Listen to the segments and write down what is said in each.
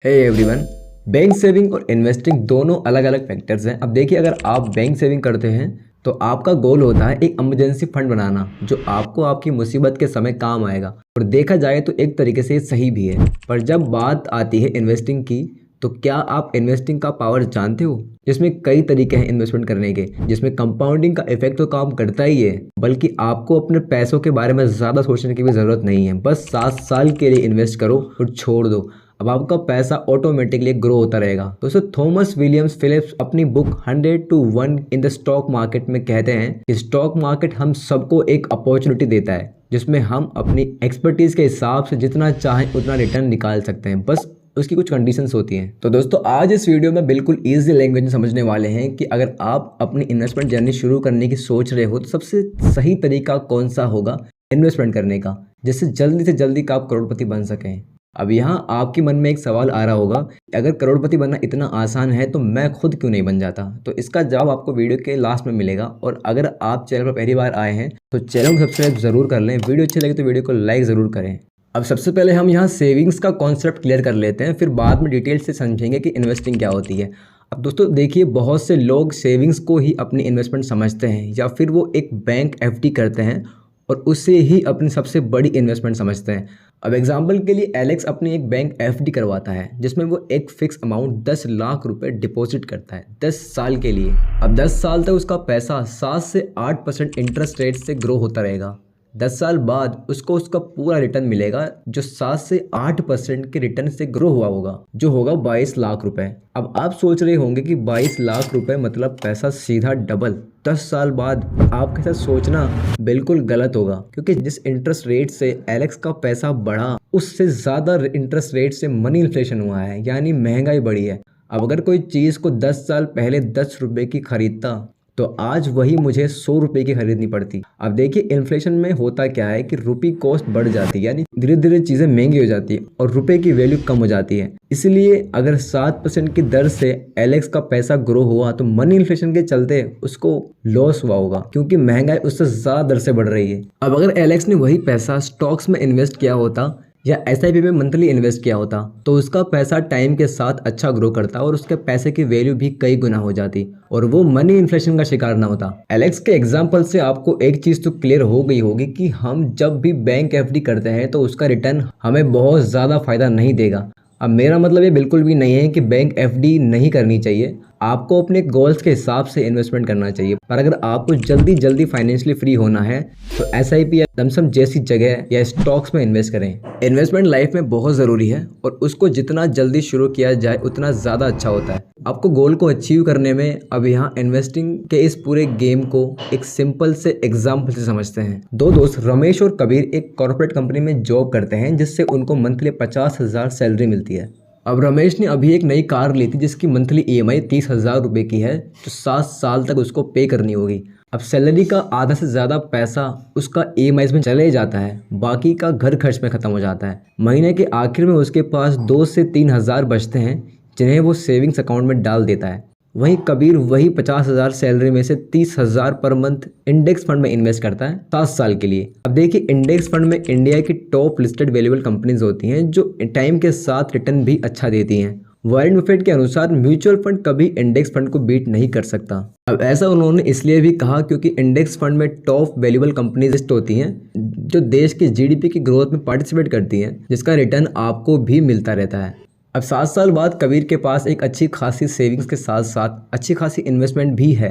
हे everyone. Bank saving और investing दोनों अलग अलग फैक्टर्स हैं। अब देखिए, अगर आप बैंक सेविंग करते हैं तो आपका गोल होता है एक इमरजेंसी फंड बनाना जो आपको आपकी मुसीबत के समय काम आएगा। और देखा जाए तो एक तरीके से ये सही भी है। पर जब बात आती है इन्वेस्टिंग की, तो क्या आप इन्वेस्टिंग का पावर जानते हो? जिसमें कई तरीके हैं इन्वेस्टमेंट करने के, जिसमें कंपाउंडिंग का इफेक्ट तो काम करता ही है, बल्कि आपको अपने पैसों के बारे में ज़्यादा सोचने की भी ज़रूरत नहीं है। बस 7 साल के लिए इन्वेस्ट करो और छोड़ दो, अब आपका पैसा ऑटोमेटिकली ग्रो होता रहेगा। दोस्तों, थॉमस विलियम्स फिलिप्स अपनी book 100 to 1 in the stock market में कहते हैं कि स्टॉक मार्केट हम सबको एक अपॉर्चुनिटी देता है जिसमें हम अपनी एक्सपर्टीज के हिसाब से जितना चाहें उतना रिटर्न निकाल सकते हैं। बस उसकी कुछ कंडीशंस होती हैं। तो दोस्तों, आज इस वीडियो में बिल्कुल ईजी लैंग्वेज में समझने वाले हैं कि अगर आप अपनी इन्वेस्टमेंट जर्नी शुरू करने की सोच रहे हो तो सबसे सही तरीका कौन सा होगा इन्वेस्टमेंट करने का, जिससे जल्दी से जल्दी का आप करोड़पति बन सकें। अब यहाँ आपके मन में एक सवाल आ रहा होगा, अगर करोड़पति बनना इतना आसान है तो मैं खुद क्यों नहीं बन जाता? तो इसका जवाब आपको वीडियो के लास्ट में मिलेगा। और अगर आप चैनल पर पहली बार आए हैं तो चैनल को सब्सक्राइब जरूर कर लें, वीडियो अच्छी लगे तो वीडियो को लाइक ज़रूर करें। अब सबसे पहले हम यहाँ सेविंग्स का कॉन्सेप्ट क्लियर कर लेते हैं, फिर बाद में डिटेल से समझेंगे कि इन्वेस्टिंग क्या होती है। अब दोस्तों देखिए, बहुत से लोग सेविंग्स को ही अपनी इन्वेस्टमेंट समझते हैं, या फिर वो एक बैंक एफडी करते हैं और उससे ही अपनी सबसे बड़ी इन्वेस्टमेंट समझते हैं। अब एग्जाम्पल के लिए एलेक्स अपनी एक बैंक एफडी करवाता है जिसमें वो एक फिक्स अमाउंट 10 लाख रुपए डिपॉजिट करता है 10 साल के लिए। अब 10 साल तक उसका पैसा 7 से 8% इंटरेस्ट रेट से ग्रो होता रहेगा। 10 साल बाद उसको उसका पूरा रिटर्न मिलेगा जो 7 से 8% के रिटर्न से ग्रो हुआ होगा, जो होगा 22 लाख रुपए। अब आप सोच रहे होंगे कि 22 लाख रुपए मतलब पैसा सीधा डबल 10 साल बाद। आपके साथ सोचना बिल्कुल गलत होगा, क्योंकि जिस इंटरेस्ट रेट से एलेक्स का पैसा बढ़ा उससे ज़्यादा इंटरेस्ट रेट से मनी इन्फ्लेशन हुआ है, यानी महंगाई बढ़ी है। अब अगर कोई चीज़ को 10 साल पहले 10 रुपए की खरीदता तो आज वही मुझे 100 रुपए की खरीदनी पड़ती। अब देखिए, इन्फ्लेशन में होता क्या है कि रुपी कॉस्ट बढ़ जाती है, यानी धीरे धीरे चीज़ें महंगी हो जाती है और रुपए की वैल्यू कम हो जाती है। इसलिए अगर 7% की दर से एलेक्स का पैसा ग्रो हुआ तो मनी इन्फ्लेशन के चलते उसको लॉस हुआ होगा, क्योंकि महंगाई उससे ज़्यादा दर से बढ़ रही है। अब अगर एलेक्स ने वही पैसा स्टॉक्स में इन्वेस्ट किया होता या एसआईपी में मंथली इन्वेस्ट किया होता तो उसका पैसा टाइम के साथ अच्छा ग्रो करता और उसके पैसे की वैल्यू भी कई गुना हो जाती और वो मनी इन्फ्लेशन का शिकार ना होता। एलेक्स के एग्जांपल से आपको एक चीज़ तो क्लियर हो गई होगी कि हम जब भी बैंक एफडी करते हैं तो उसका रिटर्न हमें बहुत ज़्यादा फायदा नहीं देगा। अब मेरा मतलब ये बिल्कुल भी नहीं है कि बैंक एफडी नहीं करनी चाहिए, आपको अपने गोल्स के हिसाब से इन्वेस्टमेंट करना चाहिए। पर अगर आपको जल्दी जल्दी फाइनेंशियली फ्री होना है तो एसआईपी या लमसम जैसी जगह या स्टॉक्स में इन्वेस्ट करें। इन्वेस्टमेंट लाइफ में बहुत ज़रूरी है और उसको जितना जल्दी शुरू किया जाए उतना ज़्यादा अच्छा होता है आपको गोल को अचीव करने में। अब यहाँ इन्वेस्टिंग के इस पूरे गेम को एक सिंपल से एग्जाम्पल से समझते हैं। दो दोस्त रमेश और कबीर एक कॉर्पोरेट कंपनी में जॉब करते हैं जिससे उनको मंथली 50,000 सैलरी मिलती है। अब रमेश ने अभी एक नई कार ली थी जिसकी मंथली ईएमआई 30,000 रुपये की है, जो 7 साल तक उसको पे करनी होगी। अब सैलरी का आधा से ज़्यादा पैसा उसका ईएमआईज में चले जाता है, बाकी का घर खर्च में ख़त्म हो जाता है। महीने के आखिर में उसके पास 2 से 3,000 बचते हैं जिन्हें वो सेविंग्स अकाउंट में डाल देता है। वहीं कबीर वही 50,000 सैलरी में से 30,000 पर मंथ इंडेक्स फंड में इन्वेस्ट करता है 7 साल के लिए। अब देखिए, इंडेक्स फंड में इंडिया की टॉप लिस्टेड वैल्यूएबल कंपनीज होती हैं जो टाइम के साथ रिटर्न भी अच्छा देती हैं। वॉरेन बफेट के अनुसार म्यूचुअल फंड कभी इंडेक्स फंड को बीट नहीं कर सकता। अब ऐसा उन्होंने इसलिए भी कहा क्योंकि इंडेक्स फंड में टॉप वैल्यूएबल कंपनीज लिस्ट होती हैं जो देश की जीडीपी की ग्रोथ में पार्टिसिपेट करती हैं, जिसका रिटर्न आपको भी मिलता रहता है। अब 7 साल बाद कबीर के पास एक अच्छी खासी सेविंग्स के साथ साथ अच्छी खासी इन्वेस्टमेंट भी है,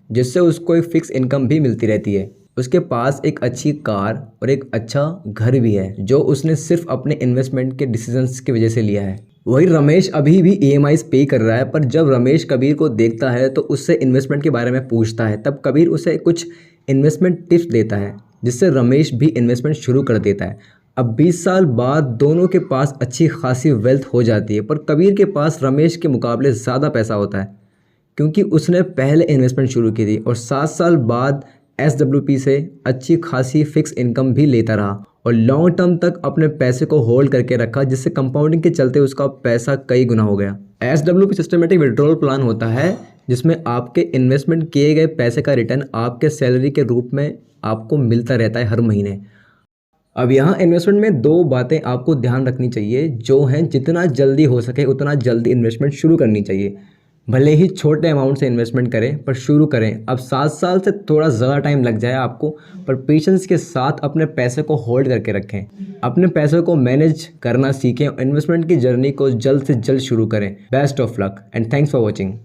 जिससे उसको एक फिक्स इनकम भी मिलती रहती है। उसके पास एक अच्छी कार और एक अच्छा घर भी है जो उसने सिर्फ अपने इन्वेस्टमेंट के डिसीजंस की वजह से लिया है। वही रमेश अभी भी ईएमआईज पे कर रहा है, पर जब रमेश कबीर को देखता है तो उससे इन्वेस्टमेंट के बारे में पूछता है, तब कबीर उसे कुछ इन्वेस्टमेंट टिप्स देता है जिससे रमेश भी इन्वेस्टमेंट शुरू कर देता है। अब 20 साल बाद दोनों के पास अच्छी खासी वेल्थ हो जाती है, पर कबीर के पास रमेश के मुकाबले ज़्यादा पैसा होता है क्योंकि उसने पहले इन्वेस्टमेंट शुरू की थी और 7 साल बाद एसडब्ल्यूपी से अच्छी खासी फिक्स इनकम भी लेता रहा और लॉन्ग टर्म तक अपने पैसे को होल्ड करके रखा, जिससे कंपाउंडिंग के चलते उसका पैसा कई गुना हो गया। एसडब्ल्यूपी सिस्टमेटिक विड्रॉल प्लान होता है जिसमें आपके इन्वेस्टमेंट किए गए पैसे का रिटर्न आपके सैलरी के रूप में आपको मिलता रहता है हर महीने। अब यहाँ इन्वेस्टमेंट में दो बातें आपको ध्यान रखनी चाहिए, जो हैं जितना जल्दी हो सके उतना जल्दी इन्वेस्टमेंट शुरू करनी चाहिए। भले ही छोटे अमाउंट से इन्वेस्टमेंट करें पर शुरू करें। अब 7 साल से थोड़ा ज़्यादा टाइम लग जाए आपको, पर पेशेंस के साथ अपने पैसे को होल्ड करके रखें। अपने पैसे को मैनेज करना सीखें और इन्वेस्टमेंट की जर्नी को जल्द से जल्द शुरू करें। Best of luck and thanks for watching.